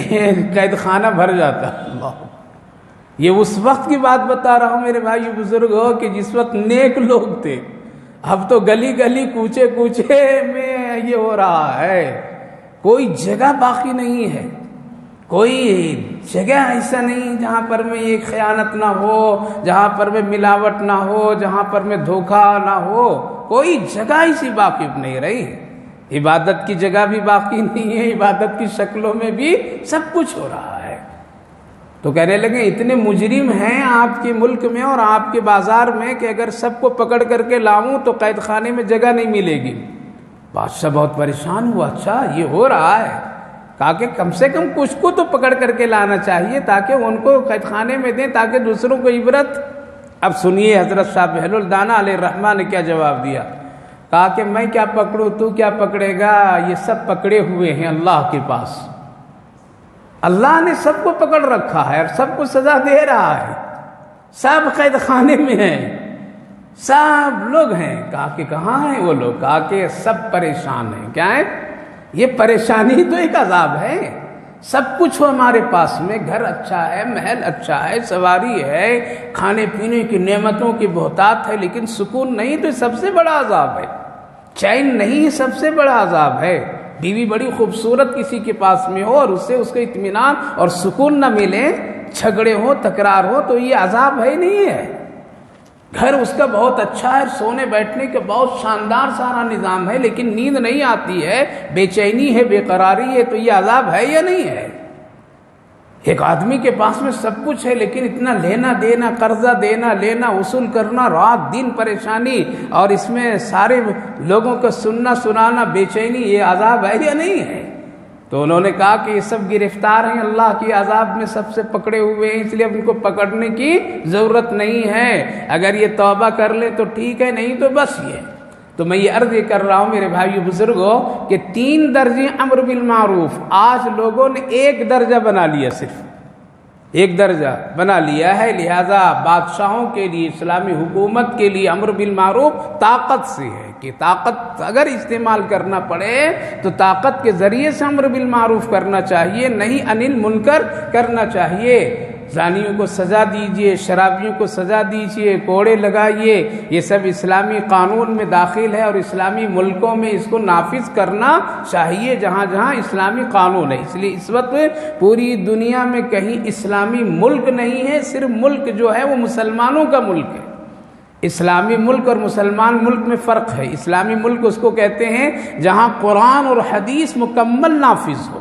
قید خانہ بھر جاتا۔ اللہ، یہ اس وقت کی بات بتا رہا ہوں میرے بھائی بزرگ ہو کہ جس وقت نیک لوگ تھے، اب تو گلی گلی کوچے کوچے میں یہ ہو رہا ہے، کوئی جگہ باقی نہیں ہے، کوئی جگہ ایسا نہیں جہاں پر میں ایک خیانت نہ ہو، جہاں پر میں ملاوٹ نہ ہو، جہاں پر میں دھوکہ نہ ہو، کوئی جگہ ایسی باقی نہیں رہی۔ عبادت کی جگہ بھی باقی نہیں ہے، عبادت کی شکلوں میں بھی سب کچھ ہو رہا ہے۔ تو کہنے لگے اتنے مجرم ہیں آپ کے ملک میں اور آپ کے بازار میں کہ اگر سب کو پکڑ کر کے لاؤں تو قید خانے میں جگہ نہیں ملے گی۔ بادشاہ بہت پریشان ہوا، اچھا یہ ہو رہا ہے؟ کہا کہ کم سے کم کچھ کو تو پکڑ کر کے لانا چاہیے تاکہ ان کو قید خانے میں دیں، تاکہ دوسروں کو عبرت۔ اب سنیے حضرت شاہ بہلول دانا علیہ الرحمہ نے کیا جواب دیا۔ کہا کہ میں کیا پکڑوں، تو کیا پکڑے گا، یہ سب پکڑے ہوئے ہیں اللہ کے پاس، اللہ نے سب کو پکڑ رکھا ہے اور سب کو سزا دے رہا ہے، سب قید خانے میں ہیں، سب لوگ ہیں۔ کہا کہ کہاں ہیں وہ لوگ؟ کہا کہ سب پریشان ہیں۔ کیا ہے؟ یہ پریشانی تو ایک عذاب ہے، سب کچھ ہو ہمارے پاس میں، گھر اچھا ہے، محل اچھا ہے، سواری ہے، کھانے پینے کی نعمتوں کی بہتات ہے، لیکن سکون نہیں، تو سب سے بڑا عذاب ہے۔ چین نہیں، سب سے بڑا عذاب ہے۔ بیوی بڑی خوبصورت کسی کے پاس میں ہو اور اس سے اس کا اطمینان اور سکون نہ ملے، جھگڑے ہو، تکرار ہو، تو یہ عذاب ہے نہیں ہے۔ گھر اس کا بہت اچھا ہے، سونے بیٹھنے کا بہت شاندار سارا نظام ہے، لیکن نیند نہیں آتی ہے، بے چینی ہے، بے قراری ہے، تو یہ عذاب ہے یا نہیں ہے؟ ایک آدمی کے پاس میں سب کچھ ہے لیکن اتنا لینا دینا، قرضہ دینا لینا، وصول کرنا، رات دن پریشانی، اور اس میں سارے لوگوں کا سننا سنانا، بے چینی، یہ عذاب ہے یا نہیں ہے؟ تو انہوں نے کہا کہ یہ سب گرفتار ہیں، اللہ کی عذاب میں سب سے پکڑے ہوئے ہیں، اس لیے اب ان کو پکڑنے کی ضرورت نہیں ہے، اگر یہ توبہ کر لے تو ٹھیک ہے، نہیں تو بس یہ۔ تو میں یہ عرض کر رہا ہوں میرے بھائیو بزرگوں کہ 3 درجے امر بالمعروف، آج لوگوں نے 1 درجہ بنا لیا، صرف 1 درجہ بنا لیا ہے۔ لہذا بادشاہوں کے لیے، اسلامی حکومت کے لیے امر بالمعروف طاقت سے ہے کہ طاقت اگر استعمال کرنا پڑے تو طاقت کے ذریعے سے امر بالمعروف کرنا چاہیے، نہیں انل منکر کرنا چاہیے۔ زانیوں کو سزا دیجئے، شرابیوں کو سزا دیجئے، کوڑے لگائیے، یہ سب اسلامی قانون میں داخل ہے اور اسلامی ملکوں میں اس کو نافذ کرنا چاہیے جہاں جہاں اسلامی قانون ہے۔ اس لیے اس وقت پوری دنیا میں کہیں اسلامی ملک نہیں ہے، صرف ملک جو ہے وہ مسلمانوں کا ملک ہے۔ اسلامی ملک اور مسلمان ملک میں فرق ہے۔ اسلامی ملک اس کو کہتے ہیں جہاں قرآن اور حدیث مکمل نافذ ہو،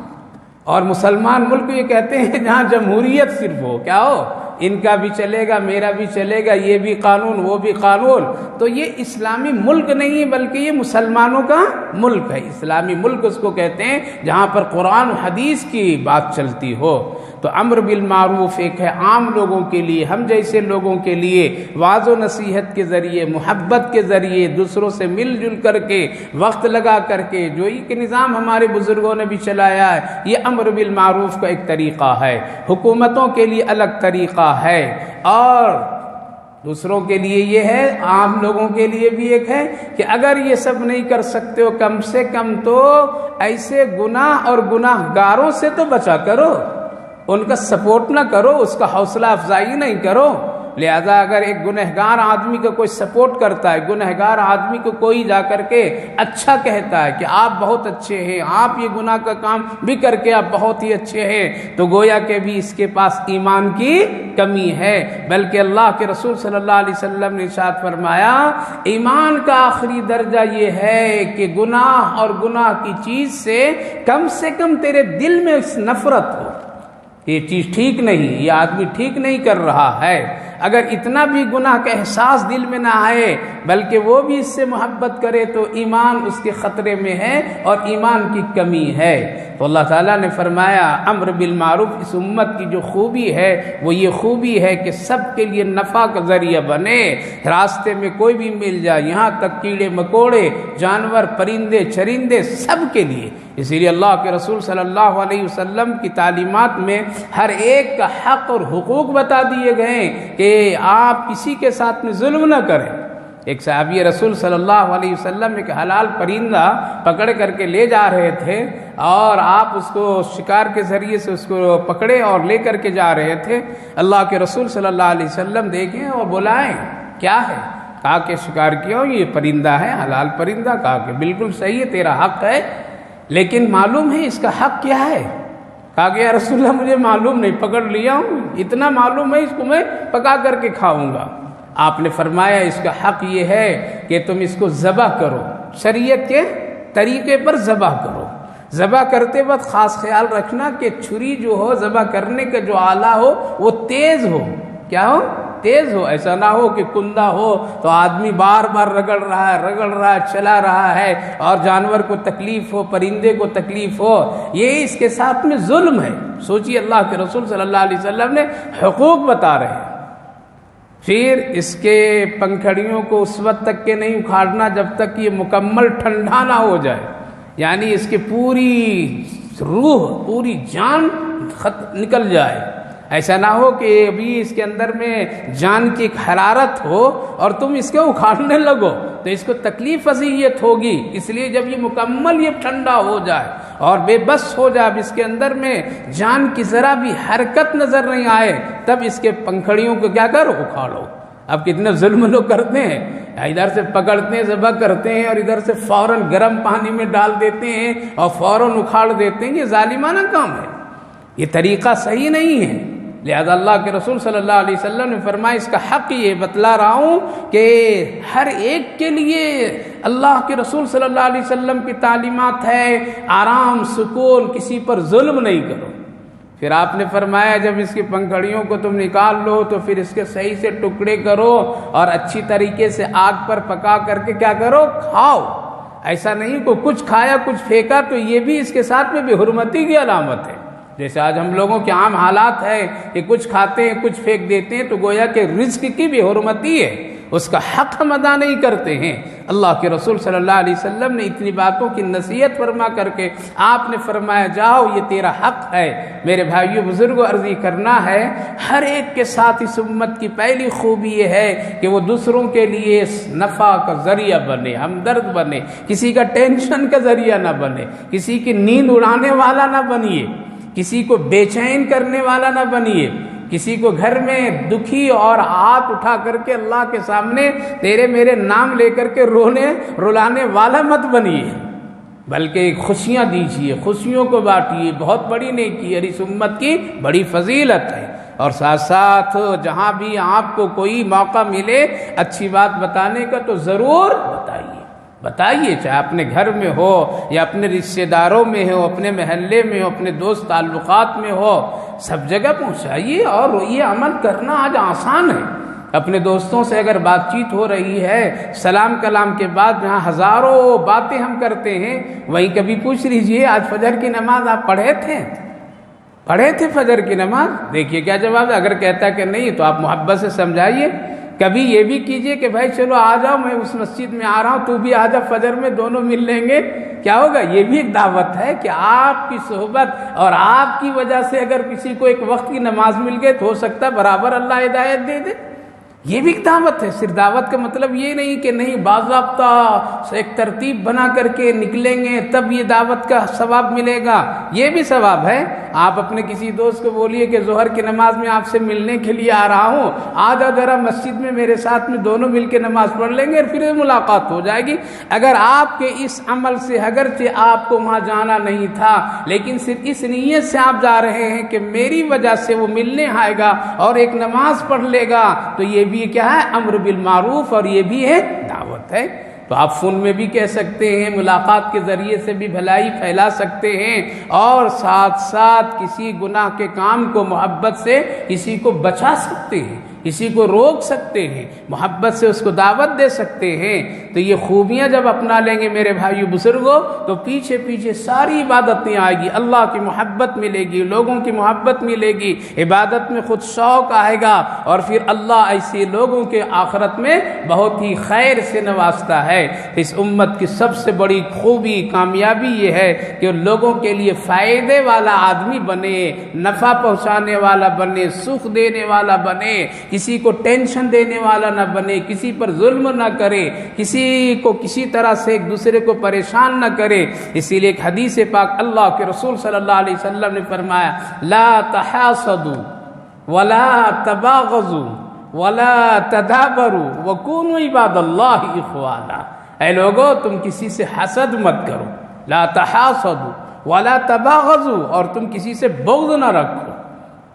اور مسلمان ملک یہ کہتے ہیں جہاں جمہوریت صرف ہو، کیا ہو، ان کا بھی چلے گا، میرا بھی چلے گا، یہ بھی قانون وہ بھی قانون۔ تو یہ اسلامی ملک نہیں ہے بلکہ یہ مسلمانوں کا ملک ہے۔ اسلامی ملک اس کو کہتے ہیں جہاں پر قرآن و حدیث کی بات چلتی ہو۔ تو امر بالمعروف ایک ہے عام لوگوں کے لیے، ہم جیسے لوگوں کے لیے، واعظ و نصیحت کے ذریعے، محبت کے ذریعے، دوسروں سے مل جل کر کے، وقت لگا کر کے، جو ایک نظام ہمارے بزرگوں نے بھی چلایا ہے، یہ امر بالمعروف کا ایک طریقہ ہے۔ حکومتوں کے لیے الگ طریقہ ہے، اور دوسروں کے لیے یہ ہے، عام لوگوں کے لیے بھی ایک ہے کہ اگر یہ سب نہیں کر سکتے ہو، کم سے کم تو ایسے گناہ اور گناہ گاروں سے تو بچا کرو۔ ان کا سپورٹ نہ کرو، اس کا حوصلہ افزائی نہیں کرو۔ لہذا اگر ایک گنہگار آدمی کا کوئی سپورٹ کرتا ہے، گنہگار آدمی کو کوئی جا کر کے اچھا کہتا ہے کہ آپ بہت اچھے ہیں، آپ یہ گناہ کا کام بھی کر کے آپ بہت ہی اچھے ہیں، تو گویا کہ بھی اس کے پاس ایمان کی کمی ہے۔ بلکہ اللہ کے رسول صلی اللہ علیہ وسلم نے ارشاد فرمایا، ایمان کا آخری درجہ یہ ہے کہ گناہ اور گناہ کی چیز سے کم تیرے دل میں نفرت ہو، یہ چیز ٹھیک نہیں، یہ آدمی ٹھیک نہیں کر رہا ہے۔ اگر اتنا بھی گناہ کا احساس دل میں نہ آئے بلکہ وہ بھی اس سے محبت کرے تو ایمان اس کے خطرے میں ہے اور ایمان کی کمی ہے۔ تو اللہ تعالیٰ نے فرمایا امر بالمعروف اس امت کی جو خوبی ہے وہ یہ خوبی ہے کہ سب کے لیے نفع کا ذریعہ بنے، راستے میں کوئی بھی مل جائے، یہاں تک کیڑے مکوڑے، جانور، پرندے چرندے، سب کے لیے۔ اسی لیے اللہ کے رسول صلی اللہ علیہ وسلم کی تعلیمات میں ہر ایک کا حق اور حقوق بتا دیے گئے کہ آپ کسی کے ساتھ میں ظلم نہ کریں۔ ایک صحابی رسول صلی اللہ علیہ وسلم ایک حلال پرندہ پکڑ کر کے لے جا رہے تھے اور آپ اس کو شکار کے ذریعے سے اس کو پکڑے اور لے کر کے جا رہے تھے۔ اللہ کے رسول صلی اللہ علیہ وسلم دیکھیں اور بلائیں، کیا ہے؟ کہا کہ شکار کیا، یہ پرندہ ہے، حلال پرندہ۔ کہا کہ بالکل صحیح ہے، تیرا حق ہے، لیکن معلوم ہے اس کا حق کیا ہے؟ کہا کہ یا رسول اللہ مجھے معلوم نہیں، پکڑ لیا ہوں، اتنا معلوم ہے اس کو میں پکا کر کے کھاؤں گا۔ آپ نے فرمایا اس کا حق یہ ہے کہ تم اس کو ذبح کرو، شریعت کے طریقے پر ذبح کرو۔ ذبح کرتے وقت خاص خیال رکھنا کہ چھری جو ہو، ذبح کرنے کا جو آلہ ہو وہ تیز ہو، کیا ہو؟ تیز ہو، ایسا نہ ہو کہ کندہ ہو تو آدمی بار بار رگڑ رہا ہے چلا رہا ہے اور جانور کو تکلیف ہو، پرندے کو تکلیف ہو، یہ اس کے ساتھ میں ظلم ہے۔ سوچیے اللہ کے رسول صلی اللہ علیہ وسلم نے حقوق بتا رہے ہیں۔ پھر اس کے پنکھڑیوں کو اس وقت تک کے نہیں اکھاڑنا جب تک یہ مکمل ٹھنڈا نہ ہو جائے، یعنی اس کی پوری روح، پوری جان نکل جائے۔ ایسا نہ ہو کہ ابھی اس کے اندر میں جان کی ایک حرارت ہو اور تم اس کو اکھاڑنے لگو تو اس کو تکلیف اذیت ہوگی۔ اس لیے جب یہ مکمل یہ ٹھنڈا ہو جائے اور بے بس ہو جائے، اب اس کے اندر میں جان کی ذرا بھی حرکت نظر نہیں آئے، تب اس کے پنکھڑیوں کو کیا کرو؟ اکھاڑو۔ اب کتنے ظلم لوگ کرتے ہیں، ادھر سے پکڑتے ہیں، ذبح کرتے ہیں اور ادھر سے فوراً گرم پانی میں ڈال دیتے ہیں اور فوراً اکھاڑ دیتے ہیں۔ یہ ظالمانہ کام ہے، یہ طریقہ صحیح نہیں ہے۔ لہذا اللہ کے رسول صلی اللہ علیہ وسلم نے فرمایا اس کا حق یہ بتلا رہا ہوں کہ ہر ایک کے لیے اللہ کے رسول صلی اللہ علیہ وسلم کی تعلیمات ہے آرام، سکون، کسی پر ظلم نہیں کرو۔ پھر آپ نے فرمایا جب اس کی پنکھڑیوں کو تم نکال لو تو پھر اس کے صحیح سے ٹکڑے کرو اور اچھی طریقے سے آگ پر پکا کر کے کیا کرو؟ کھاؤ۔ ایسا نہیں کہ کچھ کھایا کچھ پھینکا، تو یہ بھی اس کے ساتھ میں بے حرمتی کی علامت ہے۔ جیسے آج ہم لوگوں کے عام حالات ہے کہ کچھ کھاتے ہیں کچھ پھینک دیتے ہیں، تو گویا کہ رزق کی بے حرمتی ہے، اس کا حق ہم ادا نہیں کرتے ہیں۔ اللہ کے رسول صلی اللہ علیہ وسلم نے اتنی باتوں کی نصیحت فرما کر کے آپ نے فرمایا جاؤ یہ تیرا حق ہے۔ میرے بھائیو بزرگوں، عرض کرنا ہے ہر ایک کے ساتھ اس امت کی پہلی خوبی یہ ہے کہ وہ دوسروں کے لیے نفع کا ذریعہ بنے، ہمدرد بنے، کسی کا ٹینشن کا ذریعہ نہ بنے، کسی کی نیند اڑانے والا نہ بنیے، کسی کو بے چین کرنے والا نہ بنیے، کسی کو گھر میں دکھی اور ہاتھ اٹھا کر کے اللہ کے سامنے تیرے میرے نام لے کر کے رلانے والا مت بنیے، بلکہ خوشیاں دیجیے، خوشیوں کو بانٹیے۔ بہت بڑی نیکی اور اس امت کی بڑی فضیلت ہے۔ اور ساتھ ساتھ جہاں بھی آپ کو کوئی موقع ملے اچھی بات بتانے کا تو ضرور بتائیے، چاہے اپنے گھر میں ہو یا اپنے رشتہ داروں میں ہو، اپنے محلے میں ہو، اپنے دوست تعلقات میں ہو، سب جگہ پہنچائیے۔ اور یہ عمل کرنا آج آسان ہے۔ اپنے دوستوں سے اگر بات چیت ہو رہی ہے، سلام کلام کے بعد جہاں ہزاروں باتیں ہم کرتے ہیں، وہیں کبھی پوچھ لیجئے آج فجر کی نماز آپ پڑھے تھے فجر کی نماز؟ دیکھیے کیا جواب ہے۔ اگر کہتا ہے کہ نہیں تو آپ محبت سے سمجھائیے۔ کبھی یہ بھی کیجئے کہ بھائی چلو آ جاؤ، میں اس مسجد میں آ رہا ہوں، تو بھی آ جا، فجر میں دونوں مل لیں گے۔ کیا ہوگا؟ یہ بھی ایک دعوت ہے کہ آپ کی صحبت اور آپ کی وجہ سے اگر کسی کو ایک وقت کی نماز مل گئے تو ہو سکتا ہے برابر اللہ ہدایت دے دے۔ یہ بھی ایک دعوت ہے۔ صرف دعوت کا مطلب یہ نہیں کہ نہیں باضابطہ ایک ترتیب بنا کر کے نکلیں گے تب یہ دعوت کا ثواب ملے گا، یہ بھی ثواب ہے۔ آپ اپنے کسی دوست کو بولیے کہ ظہر کی نماز میں آپ سے ملنے کے لیے آ رہا ہوں، آجا ذرا مسجد میں میرے ساتھ میں دونوں مل کے نماز پڑھ لیں گے اور پھر ملاقات ہو جائے گی۔ اگر آپ کے اس عمل سے اگرچہ آپ کو وہاں جانا نہیں تھا، لیکن صرف اس نیت سے آپ جا رہے ہیں کہ میری وجہ سے وہ ملنے آئے گا اور ایک نماز پڑھ لے گا، تو یہ بھی کیا ہے؟ امر بالمعروف، اور یہ بھی ہے دعوت ہے۔ تو آپ فون میں بھی کہہ سکتے ہیں، ملاقات کے ذریعے سے بھی بھلائی پھیلا سکتے ہیں، اور ساتھ ساتھ کسی گناہ کے کام کو محبت سے کسی کو بچا سکتے ہیں، کسی کو روک سکتے ہیں، محبت سے اس کو دعوت دے سکتے ہیں۔ تو یہ خوبیاں جب اپنا لیں گے میرے بھائیو بزرگوں، تو پیچھے پیچھے ساری عبادتیں آئے گی، اللہ کی محبت ملے گی، لوگوں کی محبت ملے گی، عبادت میں خود شوق آئے گا، اور پھر اللہ ایسے لوگوں کے آخرت میں بہت ہی خیر سے نوازتا ہے۔ اس امت کی سب سے بڑی خوبی کامیابی یہ ہے کہ لوگوں کے لیے فائدے والا آدمی بنے، نفع پہنچانے والا بنے، سکھ دینے والا بنے، کسی کو ٹینشن دینے والا نہ بنے، کسی پر ظلم نہ کرے، کسی کو کسی طرح سے ایک دوسرے کو پریشان نہ کرے۔ اسی لیے ایک حدیث پاک اللہ کے رسول صلی اللہ علیہ وسلم نے فرمایا، لا تحاسدوا ولا تباغضوا ولا تدابروا وكونوا عباد اللہ اخوانا۔ اے لوگو، تم کسی سے حسد مت کرو، لا تحاسدوا ولا تباغضوا، اور تم کسی سے بغض نہ رکھو۔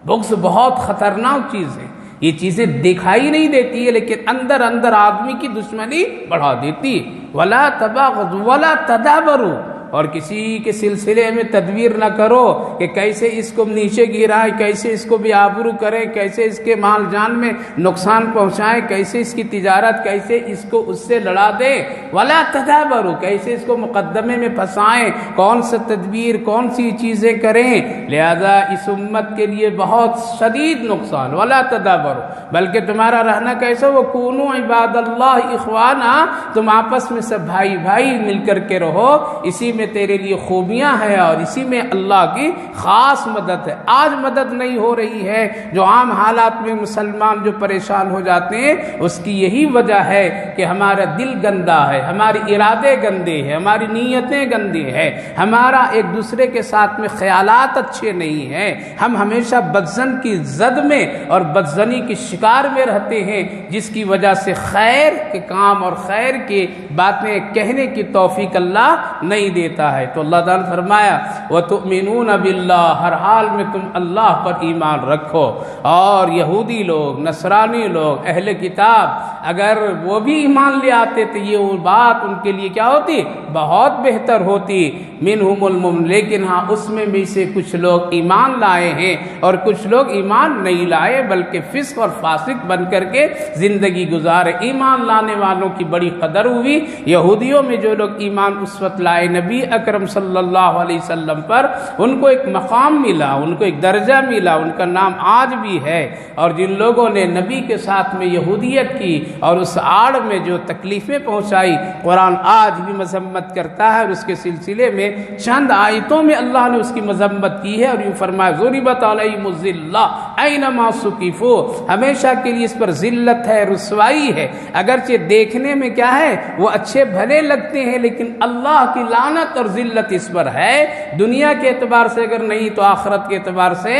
بغض بہت خطرناک چیز ہے، یہ چیزیں دکھائی نہیں دیتی ہے لیکن اندر اندر آدمی کی دشمنی بڑھا دیتی ہے۔ ولا تباغضوا ولا تدابروا، اور کسی کے سلسلے میں تدبیر نہ کرو کہ کیسے اس کو نیچے گرائیں، کیسے اس کو بھی آبرو کریں، کیسے اس کے مال جان میں نقصان پہنچائیں، کیسے اس کی تجارت، کیسے اس کو اس سے لڑا دیں۔ ولا تدابروا، کیسے اس کو مقدمے میں پھنسائیں، کون سا تدبیر، کون سی چیزیں کریں۔ لہذا اس امت کے لیے بہت شدید نقصان، ولا تدابروا، بلکہ تمہارا رہنا کیسا؟ وہ کونوا عباد اللہ اخوانا، تم آپس میں سب بھائی بھائی مل کر کے رہو، اسی میں تیرے لیے خوبیاں ہیں اور اسی میں اللہ کی خاص مدد ہے۔ آج مدد نہیں ہو رہی ہے، جو عام حالات میں مسلمان جو پریشان ہو جاتے ہیں، اس کی یہی وجہ ہے کہ ہمارا دل گندا ہے، ہمارے ارادے گندے ہیں، ہماری نیتیں گندی ہیں، ہمارا ایک دوسرے کے ساتھ میں خیالات اچھے نہیں ہیں، ہم ہمیشہ بدظن کی زد میں اور بدظنی کے شکار میں رہتے ہیں، جس کی وجہ سے خیر کے کام اور خیر کی باتیں کہنے کی توفیق اللہ نہیں دیتا ہے۔ تو اللہ تعالیٰ نے فرمایا وَتُؤْمِنُونَ بِاللَّهِ، ہر حال میں تم اللہ پر ایمان رکھو۔ اور یہودی لوگ، نصرانی لوگ، اہل کتاب اگر وہ بھی ایمان لے آتے تو یہ بات ان کے لیے کیا ہوتی؟ بہت بہتر ہوتی۔ منہم المؤمنون، لیکن ہاں اس میں بھی سے کچھ لوگ ایمان لائے ہیں اور کچھ لوگ ایمان نہیں لائے، بلکہ فسق اور فاسق بن کر کے زندگی گزارے۔ ایمان لانے والوں کی بڑی قدر ہوئی۔ یہودیوں میں جو لوگ ایمان اس وقت لائے نبی اکرم صلی اللہ علیہ وسلم پر، ان کو ایک مقام ملا، ان کو ایک درجہ ملا، ان کا نام آج بھی ہے۔ اور جن لوگوں نے نبی کے ساتھ میں یہودیت کی اور اس آڑ میں جو تکلیفیں پہنچائی، قرآن آج بھی مذمت کرتا ہے، اور اس کے سلسلے میں چند آیتوں میں اللہ نے اس کی مذمت کی ہے، اور یوں فرمایا ضربت علیہم الذلہ اینما ثقفوا، ہمیشہ کے لیے اس پر ذلت ہے، رسوائی ہے۔ اگرچہ دیکھنے میں کیا ہے، وہ اچھے بھلے لگتے ہیں، لیکن اللہ کی لعنت اور ذلت اس پر ہے۔ دنیا کے اعتبار سے اگر نہیں تو آخرت کے اعتبار سے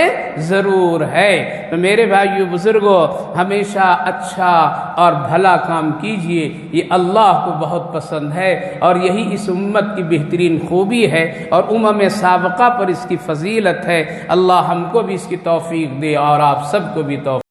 ضرور ہے۔ تو میرے بھائیو بزرگوں، ہمیشہ اچھا اور بھلا کام کیجئے، یہ اللہ کو بہت پسند ہے، اور یہی اس امت کی بہترین خوبی ہے، اور امم سابقہ پر اس کی فضیلت ہے۔ اللہ ہم کو بھی اس کی توفیق دے اور آپ سب کو بھی توفیق